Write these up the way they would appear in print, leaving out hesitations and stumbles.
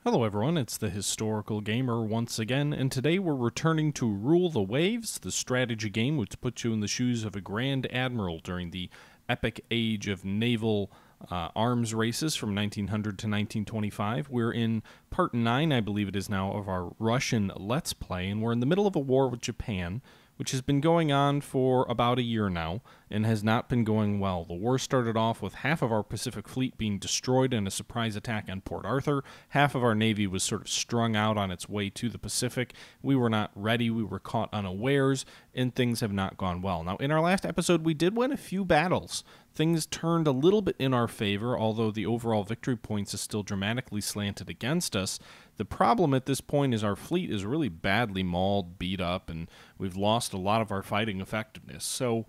Hello everyone, it's the Historical Gamer once again, and today we're returning to Rule the Waves, the strategy game which puts you in the shoes of a Grand Admiral during the epic age of naval arms races from 1900 to 1925. We're in part 9, I believe it is now, of our Russian Let's Play, and we're in the middle of a war with Japan, which has been going on for about a year now and has not been going well. The war started off with half of our Pacific fleet being destroyed in a surprise attack on Port Arthur. Half of our navy was sort of strung out on its way to the Pacific. We were not ready. We were caught unawares, and things have not gone well. Now, in our last episode, we did win a few battles. Things turned a little bit in our favor, although the overall victory points is still dramatically slanted against us. The problem at this point is our fleet is really badly mauled, beat up, and we've lost a lot of our fighting effectiveness. So,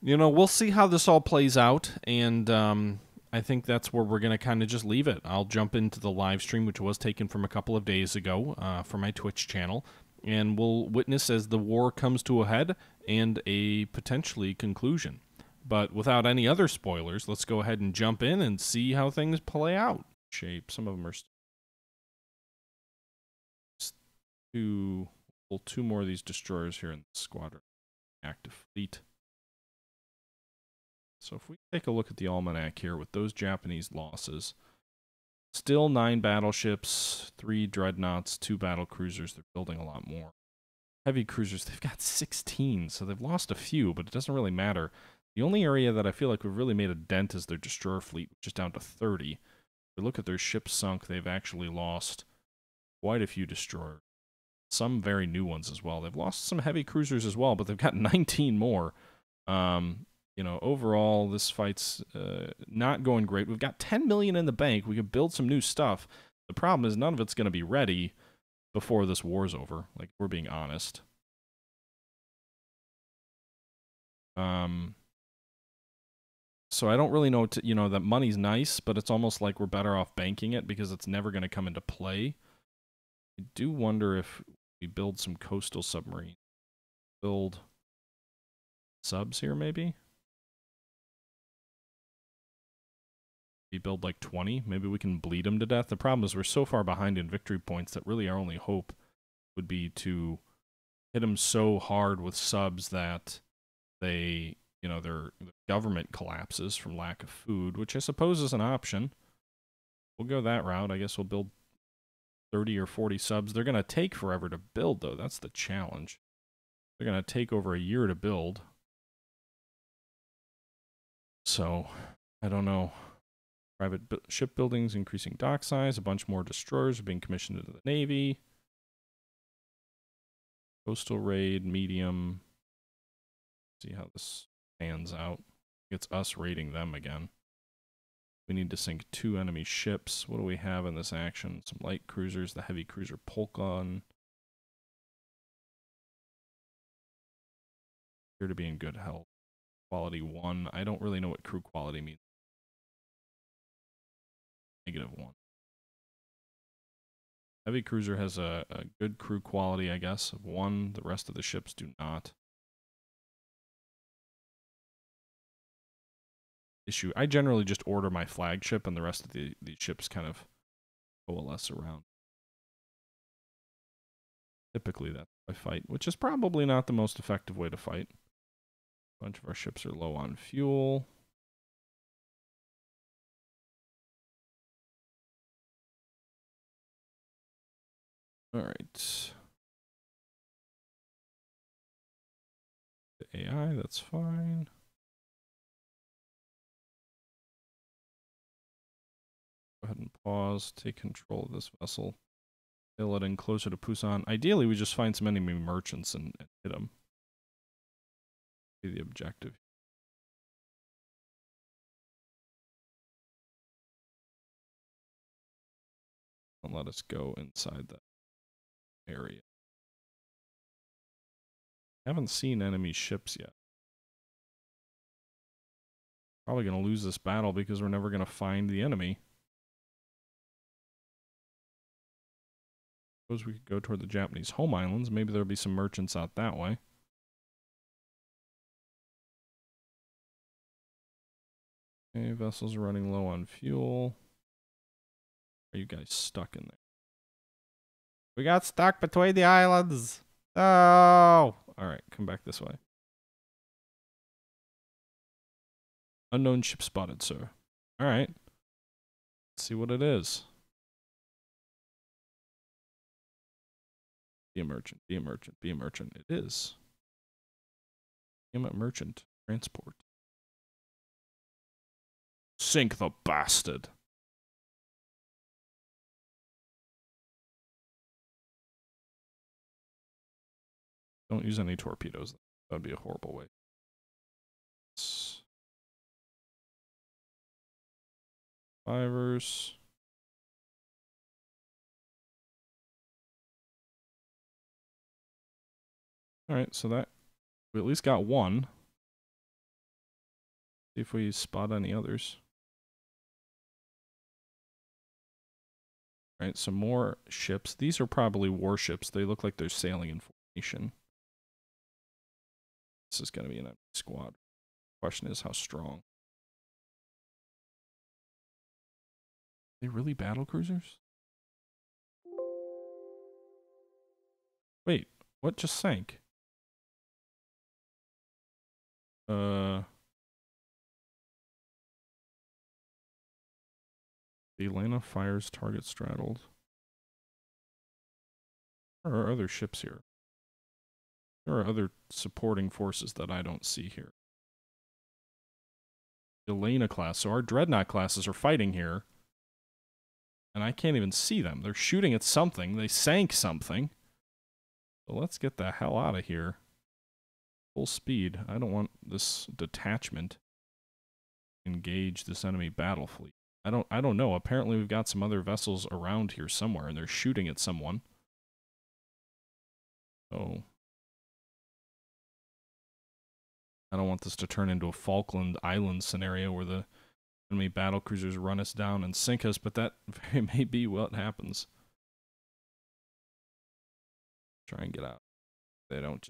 we'll see how this all plays out, and I think that's where we're going to kind of just leave it. I'll jump into the live stream, which was taken from a couple of days ago for my Twitch channel, and we'll witness as the war comes to a head and a potentially conclusion. But without any other spoilers, let's go ahead and jump in and see how things play out. Shape. Some of them are two more of these destroyers here in the squadron. Active fleet. So if we take a look at the almanac here with those Japanese losses, still 9 battleships, 3 dreadnoughts, 2 battle cruisers. They're building a lot more. Heavy cruisers, they've got 16, so they've lost a few, but it doesn't really matter. The only area that I feel like we've really made a dent is their destroyer fleet, which is down to 30. If we look at their ships sunk, they've actually lost quite a few destroyers. Some very new ones as well. They've lost some heavy cruisers as well, but they've got 19 more. Overall, this fight's not going great. We've got 10 million in the bank. We could build some new stuff. The problem is none of it's going to be ready before this war's over. Like, we're being honest. So I don't really know, that money's nice, but it's almost like we're better off banking it because it's never going to come into play. I do wonder if we build some coastal submarines. Build subs here, maybe? We build like 20. Maybe we can bleed them to death. The problem is we're so far behind in victory points that really our only hope would be to hit them so hard with subs that they, their government collapses from lack of food, which I suppose is an option. We'll go that route. I guess we'll build 30 or 40 subs. They're going to take forever to build, though. That's the challenge. They're going to take over a year to build. So, I don't know. Private shipbuildings increasing dock size. A bunch more destroyers are being commissioned into the Navy. Coastal raid, medium. See how this pans out. It's us raiding them again. We need to sink 2 enemy ships. What do we have in this action? Some light cruisers, the heavy cruiser Polkon. Appear to be in good health. Quality 1. I don't really know what crew quality means. -1. Heavy cruiser has a good crew quality, I guess, of 1. The rest of the ships do not. Issue. I generally just order my flagship and the rest of the ships kind of coalesce around. Typically that's how I fight, which is probably not the most effective way to fight. A bunch of our ships are low on fuel. Alright. The AI, that's fine. Go ahead and pause, take control of this vessel. Sail it in closer to Pusan. Ideally, we just find some enemy merchants and hit them. Be the objective. Don't let us go inside that area. Haven't seen enemy ships yet. Probably going to lose this battle because we're never going to find the enemy. Suppose we could go toward the Japanese home islands. Maybe there'll be some merchants out that way. Okay, vessels are running low on fuel. Are you guys stuck in there? We got stuck between the islands. Oh! Alright, come back this way. Unknown ship spotted, sir. Alright. Let's see what it is. Be a merchant, be a merchant, be a merchant. It is. Be a merchant. Transport. Sink the bastard. Don't use any torpedoes. That would be a horrible way. Survivors. Alright, so that we at least got one. See if we spot any others. Alright, some more ships. These are probably warships. They look like they're sailing in formation. This is going to be an enemy squad. Question is how strong. Are they really battle cruisers? Wait, what just sank? The Atlanta fires target straddled. There are other ships here. There are other supporting forces that I don't see here. Elena class. So our dreadnought classes are fighting here. And I can't even see them. They're shooting at something. They sank something. So let's get the hell out of here. Full speed. I don't want this detachment to engage this enemy battle fleet. I don't know. Apparently we've got some other vessels around here somewhere and they're shooting at someone. So I don't want this to turn into a Falkland Island scenario where the enemy battle cruisers run us down and sink us, but that very may be what happens. Try and get out. They don't.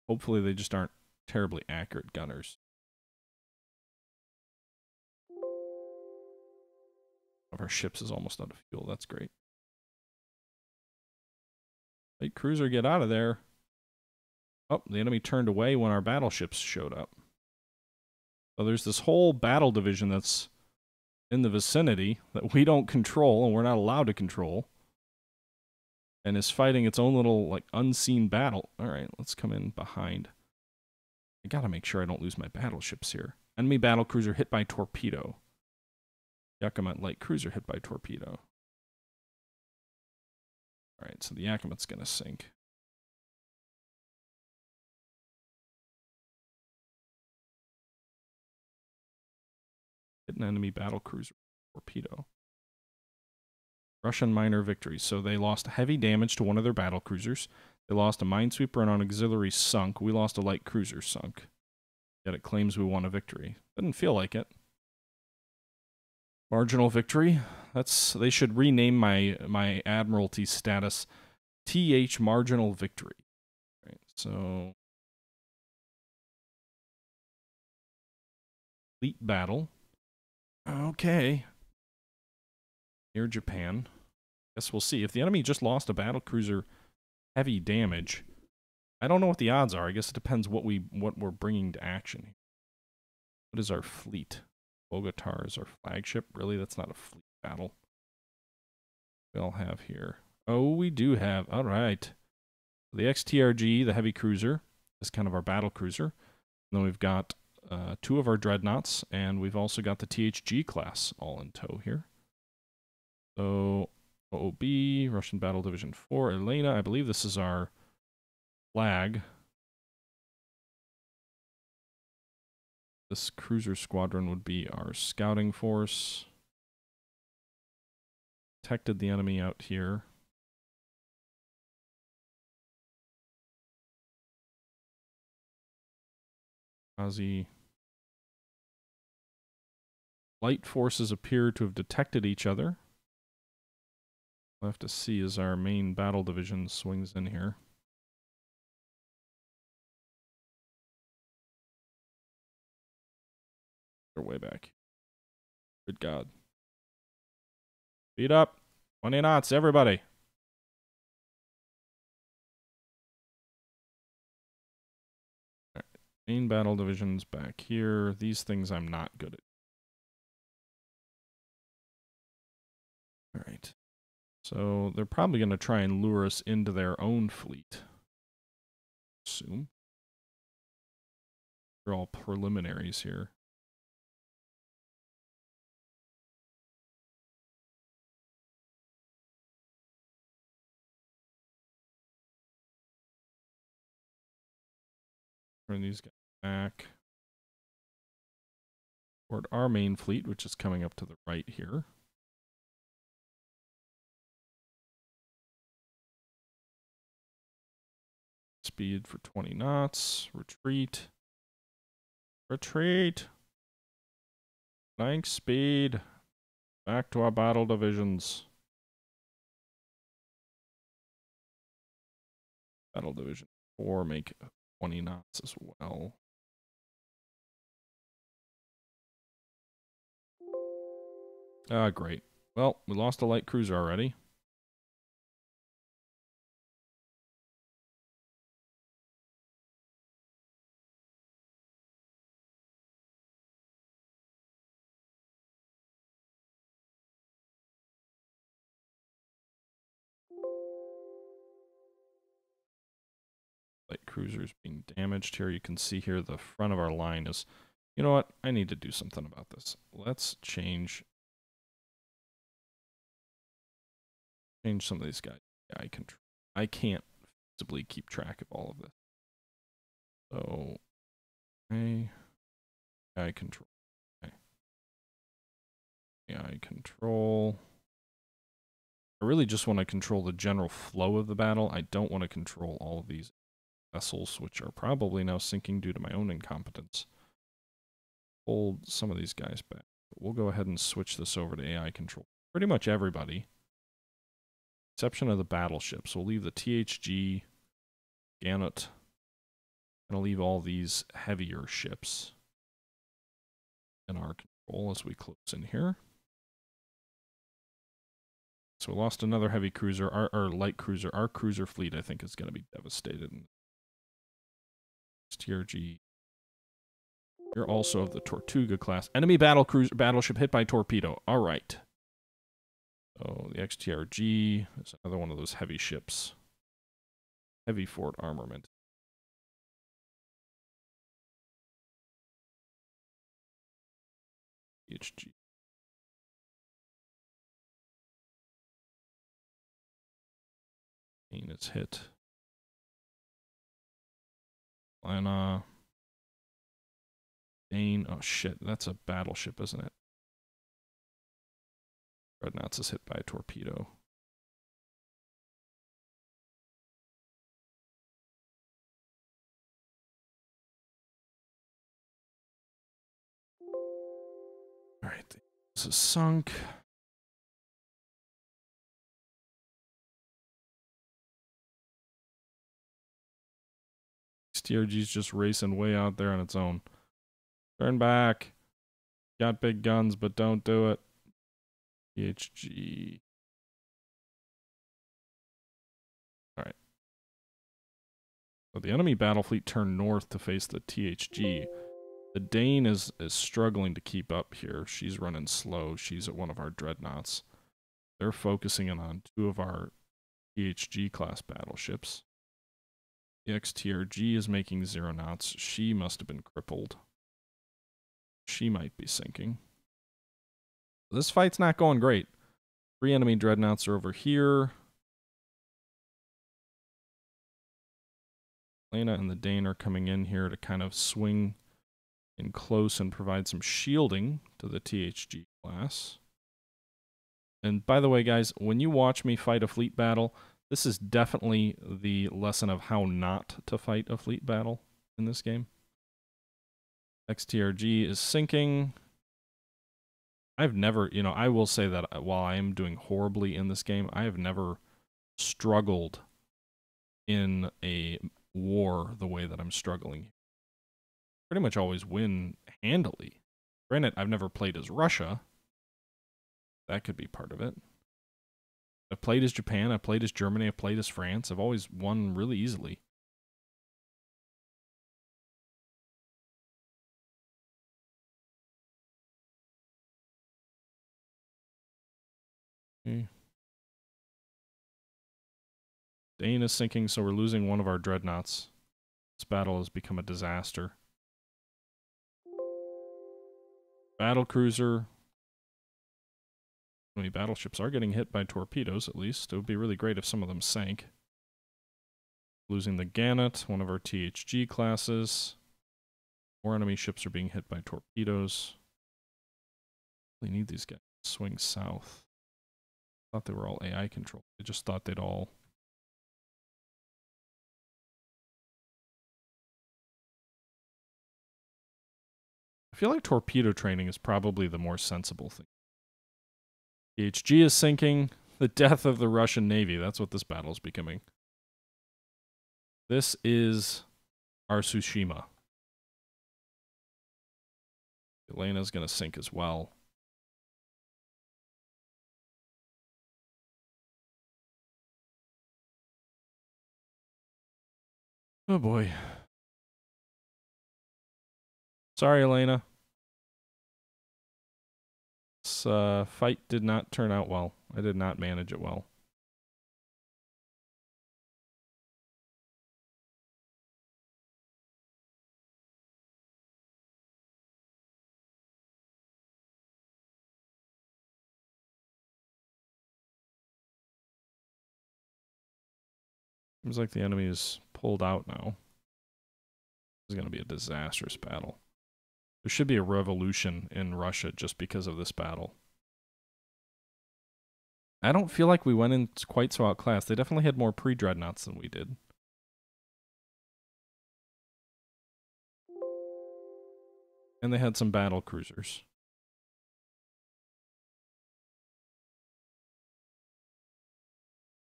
Hopefully they just aren't terribly accurate gunners. One of our ships is almost out of fuel. That's great. Light cruiser, get out of there. Oh, the enemy turned away when our battleships showed up. So there's this whole battle division that's in the vicinity that we don't control and we're not allowed to control. And is fighting its own little, like, unseen battle. Alright, let's come in behind. I gotta make sure I don't lose my battleships here. Enemy battlecruiser hit by torpedo. Yakumat light cruiser hit by torpedo. Alright, so the Yakumat's gonna sink. Hit an enemy battlecruiser torpedo. Russian minor victory. So they lost heavy damage to one of their battlecruisers. They lost a minesweeper and an auxiliary sunk. We lost a light cruiser sunk. Yet it claims we won a victory. Doesn't feel like it. Marginal victory. They should rename my admiralty status TH marginal victory. Right, so fleet battle. Okay. Near Japan. Guess we'll see. If the enemy just lost a battlecruiser heavy damage, I don't know what the odds are. I guess it depends what we're bringing to action. What is our fleet? Bogota is our flagship. Really, that's not a fleet battle. We all have here. Oh, we do have. All right. The XTRG, the heavy cruiser, is kind of our battle cruiser. And then we've got two of our dreadnoughts, and we've also got the THG class all in tow here. So OOB, Russian Battle Division 4, Elena. I believe this is our flag. This cruiser squadron would be our scouting force. Detected the enemy out here. Aussie. Light forces appear to have detected each other. We'll have to see as our main battle division swings in here. They're way back. Good God. Speed up. 20 knots, everybody. Right. Main battle divisions back here. These things I'm not good at. All right. So they're probably going to try and lure us into their own fleet. Assume. They're all preliminaries here. Turn these guys back toward our main fleet, which is coming up to the right here. Speed for 20 knots. Retreat. Retreat. Flank speed. Back to our battle divisions. Battle division 4 make 20 knots as well. Ah, great. Well, we lost a light cruiser already. Light cruisers being damaged here. You can see here the front of our line is... You know what? I need to do something about this. Let's change some of these guys. Yeah, I can't feasibly keep track of all of this. So, AI control. Okay. AI control. I really just want to control the general flow of the battle. I don't want to control all of these vessels, which are probably now sinking due to my own incompetence. Hold some of these guys back. But we'll go ahead and switch this over to AI control. Pretty much everybody. Exception of the battleships. We'll leave the THG, Gannett. And I'll leave all these heavier ships in our control as we close in here. So we lost another heavy cruiser, our light cruiser. Our cruiser fleet, I think, is going to be devastated. TRG. You're also of the Tortuga class. Enemy battleship hit by torpedo. All right. So the XTRG is another one of those heavy ships. Heavy fort armament. THG. It's hit. Lana. Dane. Oh shit, that's a battleship, isn't it? Dreadnoughts is hit by a torpedo. Alright, this is sunk. TRG's just racing way out there on its own. Turn back. Got big guns, but don't do it. THG. Alright. So the enemy battle fleet turned north to face the THG. The Dane is struggling to keep up here. She's running slow. She's at one of our dreadnoughts. They're focusing in on two of our THG class battleships. The XTRG is making 0 knots. She must have been crippled. She might be sinking. This fight's not going great. 3 enemy dreadnoughts are over here. Lena and the Dane are coming in here to kind of swing in close and provide some shielding to the THG class. And by the way, guys, when you watch me fight a fleet battle, this is definitely the lesson of how not to fight a fleet battle in this game. XTRG is sinking. I've never, you know, I will say that while I am doing horribly in this game, I have never struggled in a war the way that I'm struggling. Pretty much always win handily. Granted, I've never played as Russia. That could be part of it. I've played as Japan, I've played as Germany, I've played as France. I've always won really easily. Okay. Dane is sinking, so we're losing one of our dreadnoughts. This battle has become a disaster. Battle cruiser. Many battleships are getting hit by torpedoes, at least. It would be really great if some of them sank. Losing the Gannet, one of our THG classes. More enemy ships are being hit by torpedoes. We need these guys to swing south. Thought they were all AI controlled. I just thought they'd all... I feel like torpedo training is probably the more sensible thing. THG is sinking. The death of the Russian Navy. That's what this battle is becoming. This is our Tsushima. Elena's going to sink as well. Oh boy. Sorry, Elena. This fight did not turn out well. I did not manage it well. Seems like the enemy is pulled out now. This is going to be a disastrous battle. There should be a revolution in Russia just because of this battle. I don't feel like we went in quite so outclassed. They definitely had more pre-dreadnoughts than we did. And they had some battle cruisers.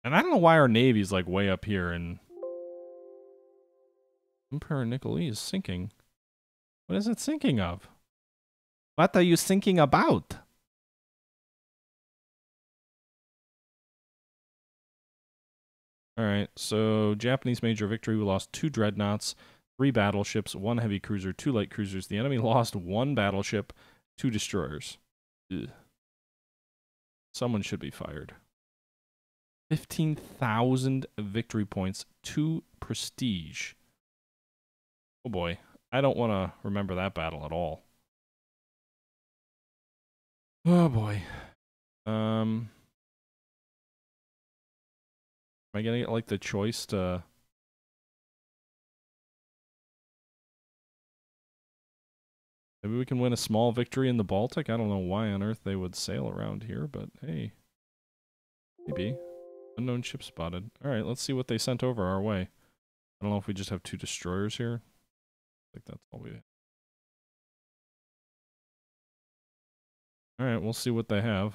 And I don't know why our Navy's like way up here and Emperor Nikolai is sinking. What is it sinking of? What are you thinking about? Alright, so Japanese major victory. We lost 2 dreadnoughts, 3 battleships, 1 heavy cruiser, 2 light cruisers. The enemy lost 1 battleship, 2 destroyers. Ugh. Someone should be fired. 15,000 victory points, 2 prestige. Oh boy, I don't want to remember that battle at all. Oh boy. Am I gonna get like the choice to... Maybe we can win a small victory in the Baltic? I don't know why on earth they would sail around here, but hey. Maybe. Unknown ship spotted. Alright, let's see what they sent over our way. I don't know if we just have 2 destroyers here. I think that's all we have. Alright, we'll see what they have.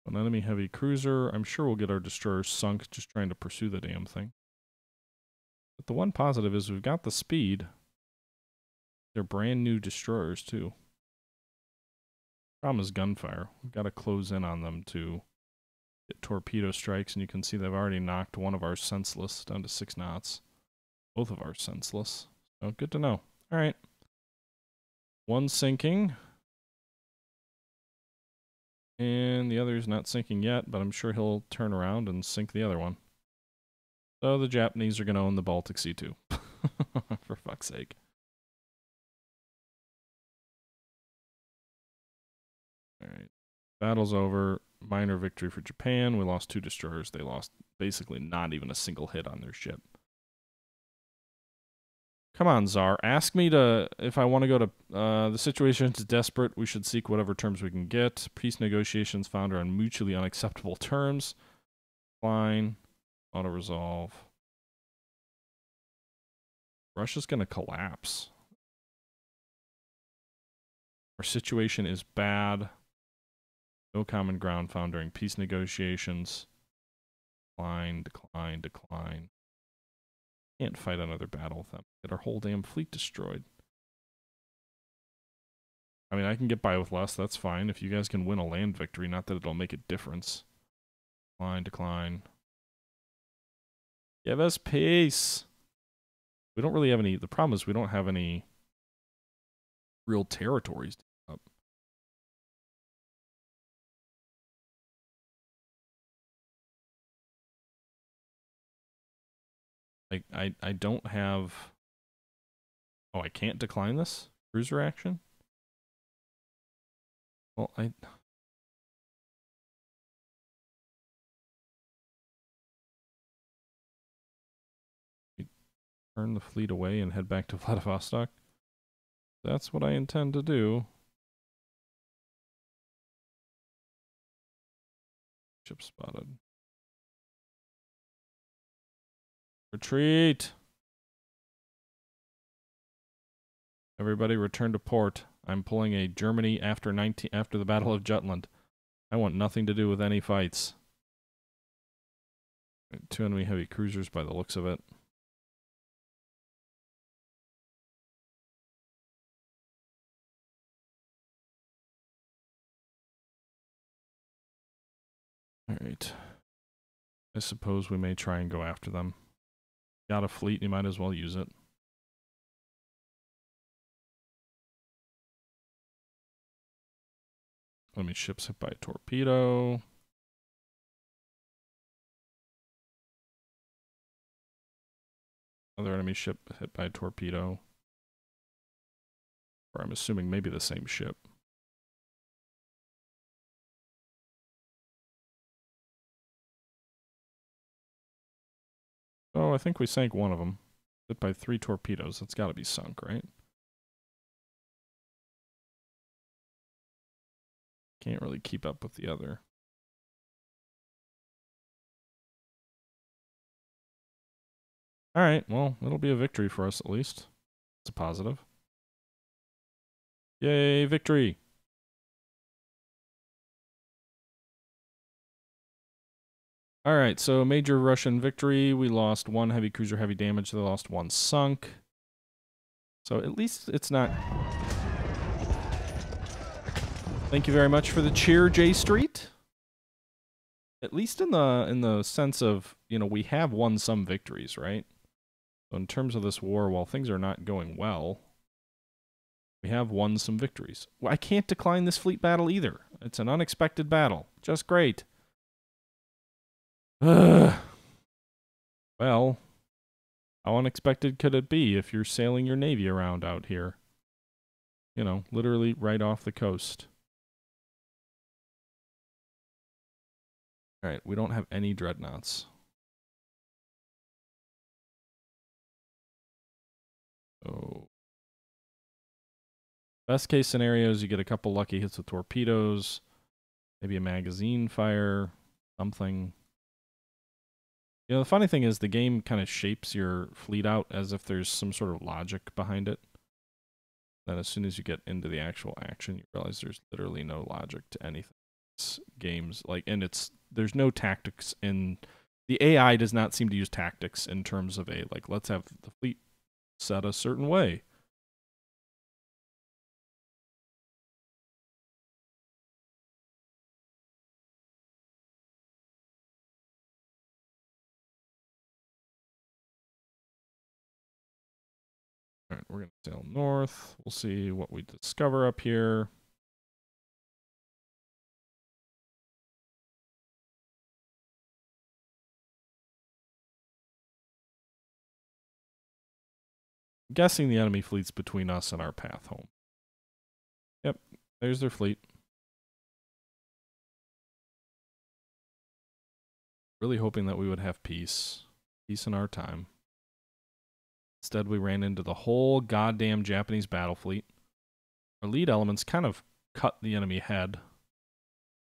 An enemy heavy cruiser. I'm sure we'll get our destroyers sunk just trying to pursue the damn thing. But the one positive is we've got the speed. They're brand new destroyers too. Problem is gunfire. We've got to close in on them to get torpedo strikes, and you can see they've already knocked one of our senseless down to 6 knots. Both of ours senseless. So good to know. Alright. 1 sinking. And the other's not sinking yet, but I'm sure he'll turn around and sink the other one. So the Japanese are going to own the Baltic Sea too. For fuck's sake. Alright. Battle's over. Minor victory for Japan. We lost 2 destroyers. They lost basically not even a single hit on their ship. Come on, Tsar. Ask me to if I want to go to... the situation is desperate. We should seek whatever terms we can get. Peace negotiations found are on mutually unacceptable terms. Fine. Auto-resolve. Russia's going to collapse. Our situation is bad. No common ground found during peace negotiations. Decline, decline, decline. Can't fight another battle with them. Get our whole damn fleet destroyed. I mean, I can get by with less. That's fine. If you guys can win a land victory, not that it'll make a difference. Decline, decline. Give us peace. We don't really have any... The problem is we don't have any real territories to give up. Like, I don't have... Oh, I can't decline this? Cruiser action? Well, turn the fleet away and head back to Vladivostok. That's what I intend to do. Ship spotted. Retreat! Everybody return to port. I'm pulling a Germany after the Battle of Jutland. I want nothing to do with any fights. 2 enemy heavy cruisers by the looks of it. Alright. I suppose we may try and go after them. Got a fleet, you might as well use it. Enemy ships hit by a torpedo. Other enemy ship hit by a torpedo. Or I'm assuming maybe the same ship. Oh, I think we sank one of them. Hit by 3 torpedoes. That's got to be sunk, right? Can't really keep up with the other. Alright, well, it'll be a victory for us at least. It's a positive. Yay, victory! Alright, so major Russian victory. We lost 1 heavy cruiser, heavy damage. They lost 1 sunk. So at least it's not... Thank you very much for the cheer, J Street. At least in the sense of, you know, we have won some victories, right? So in terms of this war, while things are not going well, we have won some victories. Well, I can't decline this fleet battle either. It's an unexpected battle. Just great. Well, how unexpected could it be if you're sailing your navy around out here? You know, literally right off the coast. Alright, we don't have any dreadnoughts. So, best case scenario is you get a couple lucky hits with torpedoes, maybe a magazine fire, something. You know, the funny thing is the game kind of shapes your fleet out as if there's some sort of logic behind it. Then as soon as you get into the actual action, you realize there's literally no logic to anything. It's games, like, and there's no tactics in... The AI does not seem to use tactics in terms of like, let's have the fleet set a certain way. All right, we're going to sail north. We'll see what we discover up here. I'm guessing the enemy fleet's between us and our path home. Yep, there's their fleet. Really hoping that we would have peace. Peace in our time. Instead, we ran into the whole goddamn Japanese battle fleet. Our lead elements kind of cut the enemy head.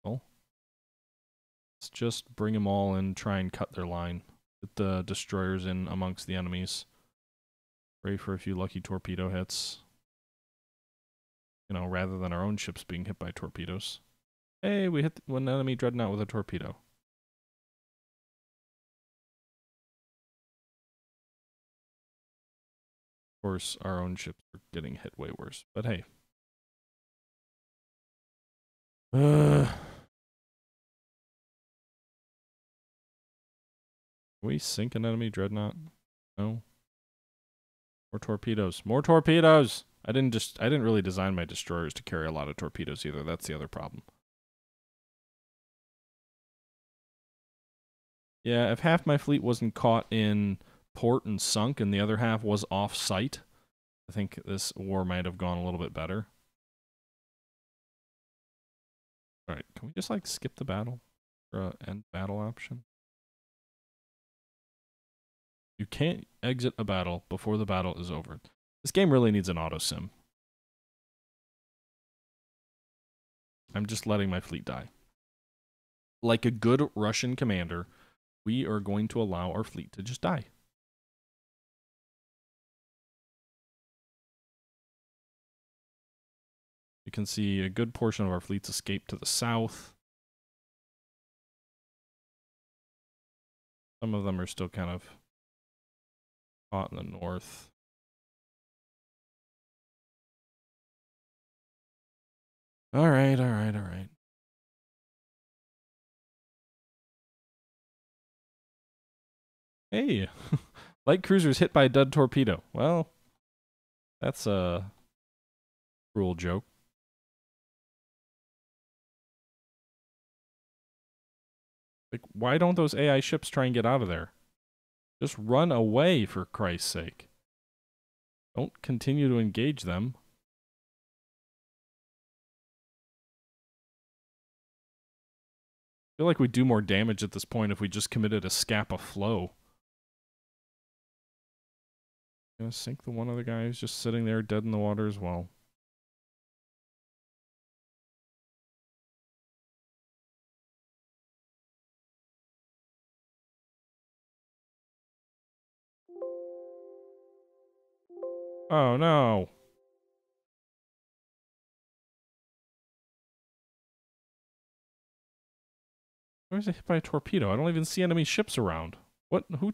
Well, let's just bring them all in, try and cut their line. Get the destroyers in amongst the enemies. Pray for a few lucky torpedo hits. You know, rather than our own ships being hit by torpedoes. Hey, we hit one enemy dreadnought with a torpedo. Of course, our own ships are getting hit way worse. But hey, Can we sink an enemy dreadnought? No. More torpedoes. More torpedoes! I didn't really design my destroyers to carry a lot of torpedoes either. That's the other problem. Yeah, if half my fleet wasn't caught in port and sunk and the other half was off-site, I think this war might have gone a little bit better. Alright, can we just, like, skip the battle? Or end battle option? You can't exit a battle before the battle is over. This game really needs an auto-sim. I'm just letting my fleet die. Like a good Russian commander, we are going to allow our fleet to just die. You can see a good portion of our fleets escape to the south. Some of them are still kind of caught in the north. All right, all right, all right. Hey, light cruisers hit by a dead torpedo. Well, that's a cruel joke. Like, why don't those AI ships try and get out of there? Just run away, for Christ's sake. Don't continue to engage them. I feel like we'd do more damage at this point if we just committed a scap of flow. Gonna sink the one other guy who's just sitting there dead in the water as well. Oh no. Why was it hit by a torpedo? I don't even see enemy ships around. What? Who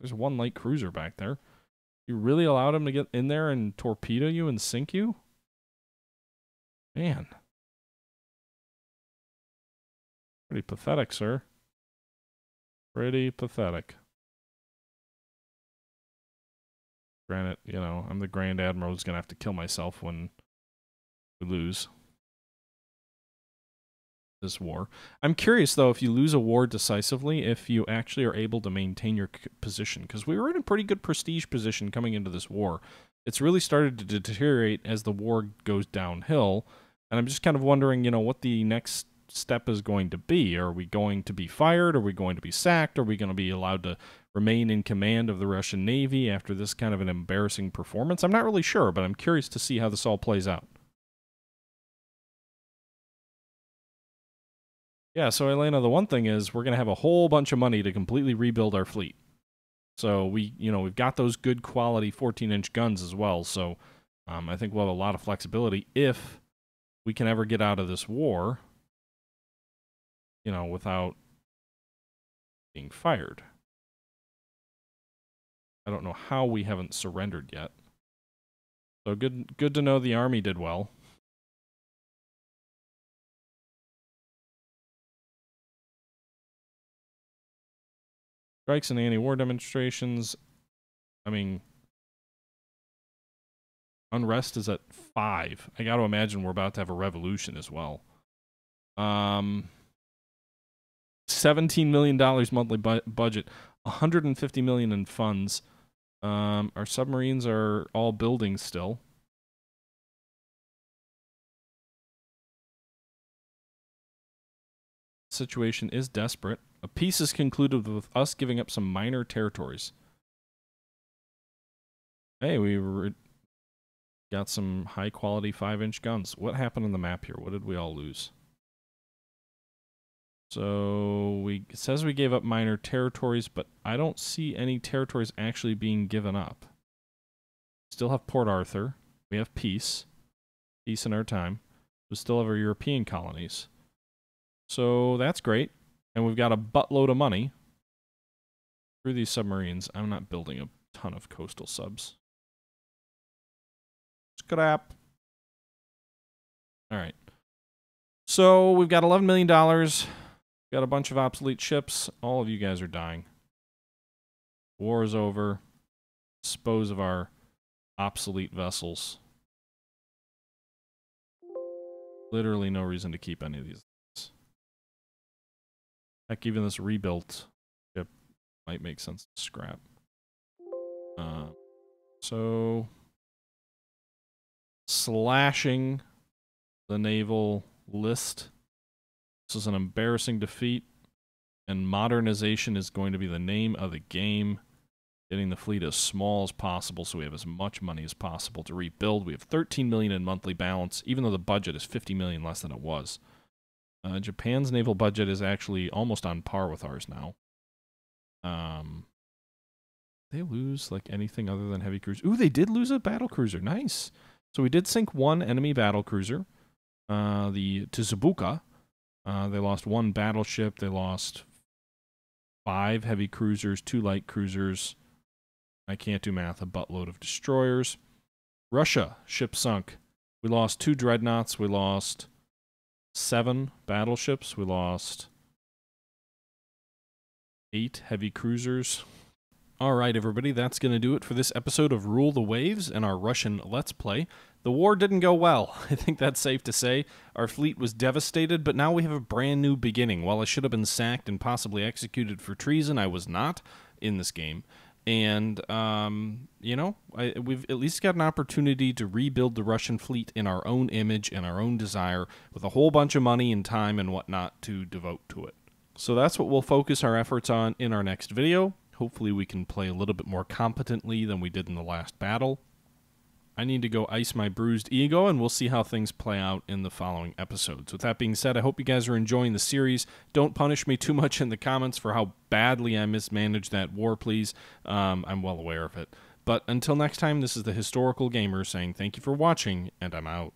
there's one light cruiser back there. You really allowed him to get in there and torpedo you and sink you? Man. Pretty pathetic, sir. Pretty pathetic. Granted, you know, I'm the Grand Admiral who's gonna have to kill myself when we lose this war. I'm curious, though, if you lose a war decisively, if you actually are able to maintain your position, because we were in a pretty good prestige position coming into this war. It's really started to deteriorate as the war goes downhill, and I'm just kind of wondering, you know, what the next step is going to be. Are we going to be fired? Are we going to be sacked? Are we going to be allowed to remain in command of the Russian Navy after this kind of an embarrassing performance? I'm not really sure, but I'm curious to see how this all plays out. Yeah, so Elena, the one thing is we're going to have a whole bunch of money to completely rebuild our fleet. So we've got those good quality 14-inch guns as well. So I think we'll have a lot of flexibility if we can ever get out of this war, you know, without being fired. I don't know how we haven't surrendered yet. So good to know the army did well. Strikes and anti-war demonstrations. I mean, unrest is at 5. I got to imagine we're about to have a revolution as well. $17 million monthly budget, $150 million in funds. Our submarines are all building still. Situation is desperate. A peace is concluded with us giving up some minor territories. Hey, we got some high-quality 5-inch guns. What happened on the map here? What did we all lose? So it says we gave up minor territories, but I don't see any territories actually being given up. Still have Port Arthur. We have peace. Peace in our time. We still have our European colonies. So that's great. And we've got a buttload of money through these submarines. I'm not building a ton of coastal subs. Scrap. All right. So we've got $11 million. Got a bunch of obsolete ships. All of you guys are dying. War is over. Dispose of our obsolete vessels. Literally no reason to keep any of these. Heck, even this rebuilt ship might make sense to scrap. So slashing the naval list. This is an embarrassing defeat, and modernization is going to be the name of the game. Getting the fleet as small as possible so we have as much money as possible to rebuild. We have $13 million in monthly balance, even though the budget is $50 million less than it was. Japan's naval budget is actually almost on par with ours now. They lose like anything other than heavy cruiser. Ooh, they did lose a battle cruiser. Nice. So we did sink one enemy battle cruiser, the Tsubuka. They lost one battleship. They lost 5 heavy cruisers, 2 light cruisers. I can't do math. A buttload of destroyers. Russia, ship sunk. We lost 2 dreadnoughts. We lost 7 battleships. We lost 8 heavy cruisers. All right, everybody, that's going to do it for this episode of Rule the Waves and our Russian Let's Play. The war didn't go well. I think that's safe to say. Our fleet was devastated, but now we have a brand new beginning. While I should have been sacked and possibly executed for treason, I was not in this game. And, you know, we've at least got an opportunity to rebuild the Russian fleet in our own image and our own desire with a whole bunch of money and time and whatnot to devote to it. So that's what we'll focus our efforts on in our next video. Hopefully we can play a little bit more competently than we did in the last battle. I need to go ice my bruised ego, and we'll see how things play out in the following episodes. With that being said, I hope you guys are enjoying the series. Don't punish me too much in the comments for how badly I mismanaged that war, please. I'm well aware of it. But until next time, this is the Historical Gamer saying thank you for watching, and I'm out.